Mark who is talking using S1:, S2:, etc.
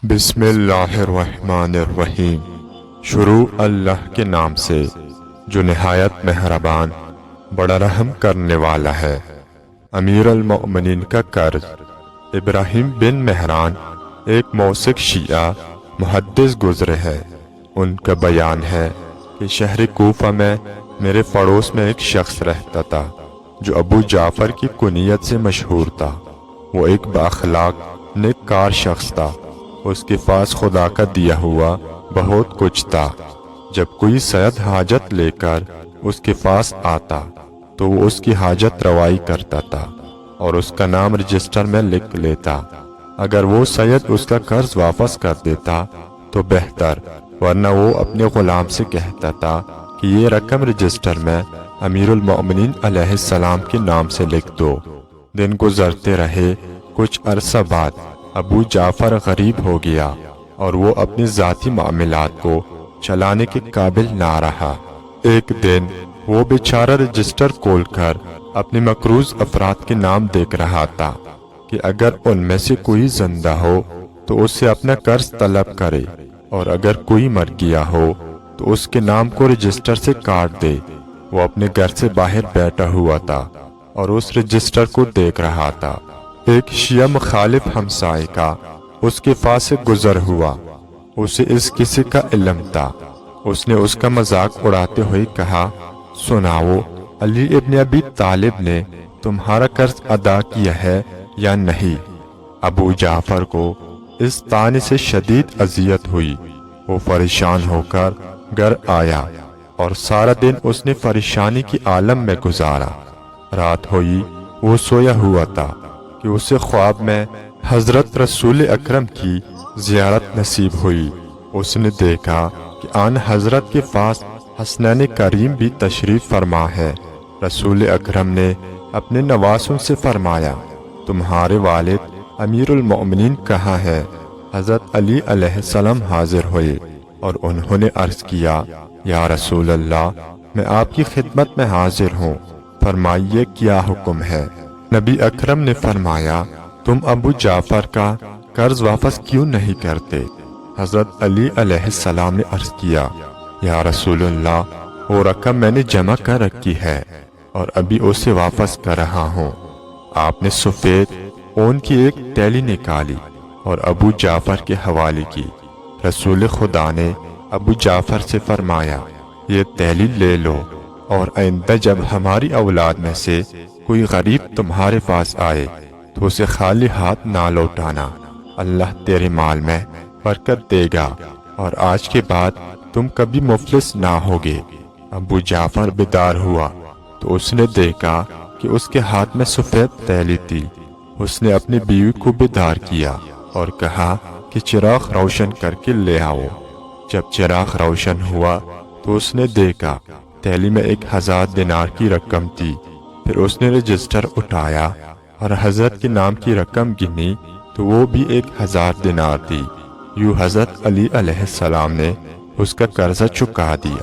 S1: بسم اللہ الرحمن الرحیم۔ شروع اللہ کے نام سے جو نہایت مہربان بڑا رحم کرنے والا ہے۔ امیر المؤمنین کا قرض۔ ابراہیم بن مہران ایک موثق شیعہ محدث گزرے ہے۔ ان کا بیان ہے کہ شہر کوفہ میں میرے پڑوس میں ایک شخص رہتا تھا جو ابو جعفر کی کنیت سے مشہور تھا۔ وہ ایک بااخلاق نیککار شخص تھا۔ اس کے پاس خدا کا دیا ہوا بہت کچھ تھا۔ جب کوئی سید حاجت لے کر اس کے پاس آتا تو وہ اس کی حاجت روائی کرتا تھا اور اس کا نام رجسٹر میں لکھ لیتا۔ اگر وہ سید اس کا قرض واپس کر دیتا تو بہتر، ورنہ وہ اپنے غلام سے کہتا تھا کہ یہ رقم رجسٹر میں امیر المؤمنین علیہ السلام کے نام سے لکھ دو۔ دن گزرتے رہے۔ کچھ عرصہ بعد ابو جعفر غریب ہو گیا اور وہ اپنے ذاتی معاملات کو چلانے کے قابل نہ رہا۔ ایک دن وہ بیچارہ رجسٹر کھول کر اپنے مقروض افراد کے نام دیکھ رہا تھا کہ اگر ان میں سے کوئی زندہ ہو تو اس سے اپنا قرض طلب کرے، اور اگر کوئی مر گیا ہو تو اس کے نام کو رجسٹر سے کاٹ دے۔ وہ اپنے گھر سے باہر بیٹھا ہوا تھا اور اس رجسٹر کو دیکھ رہا تھا۔ ایک شیعہ مخالف ہمسائے کا اس کے پاس سے گزر ہوا۔ اسے اس قصے کا علم تھا۔ اس نے اس کا مذاق اڑاتے ہوئے کہا، سناؤ، علی ابن ابی طالب نے تمہارا قرض ادا کیا ہے یا نہیں؟ ابو جعفر کو اس طعنے سے شدید اذیت ہوئی۔ وہ پریشان ہو کر گھر آیا اور سارا دن اس نے پریشانی کی عالم میں گزارا۔ رات ہوئی، وہ سویا ہوا تھا کہ اسے خواب میں حضرت رسول اکرم کی زیارت نصیب ہوئی۔ اس نے دیکھا کہ آن حضرت کے پاس حسنین کریم بھی تشریف فرما ہے۔ رسول اکرم نے اپنے نواسوں سے فرمایا، تمہارے والد امیر المؤمنین کہاں ہے؟ حضرت علی علیہ السلام حاضر ہوئے اور انہوں نے عرض کیا، یا رسول اللہ، میں آپ کی خدمت میں حاضر ہوں، فرمائیے کیا حکم ہے؟ نبی اکرم نے فرمایا، تم ابو جعفر کا قرض واپس کیوں نہیں کرتے؟ حضرت علی علیہ السلام نے عرض کیا، یا رسول اللہ، وہ رقم میں نے جمع کر رکھی ہے اور ابھی اسے واپس کر رہا ہوں۔ آپ نے سفید اون کی ایک تیلی نکالی اور ابو جعفر کے حوالے کی۔ رسول خدا نے ابو جعفر سے فرمایا، یہ تیلی لے لو، اور آئندہ جب ہماری اولاد میں سے کوئی غریب تمہارے پاس آئے تو اسے خالی ہاتھ نہ لوٹانا۔ اللہ تیرے مال میں برکت دے گا اور آج کے بعد تم کبھی مفلس نہ ہوگے۔ ابو جعفر بیدار ہوا تو اس نے دیکھا کہ اس کے ہاتھ میں سفید تیلی تھی۔ اس نے اپنی بیوی کو بیدار کیا اور کہا کہ چراغ روشن کر کے لے آؤ۔ جب چراغ روشن ہوا تو اس نے دیکھا تیلی میں 1000 دینار کی رقم تھی۔ پھر اس نے رجسٹر اٹھایا اور حضرت کے نام کی رقم گنی تو وہ بھی 1000 دینار تھی۔ یوں حضرت علی علیہ السلام نے اس کا قرضہ چکا دیا۔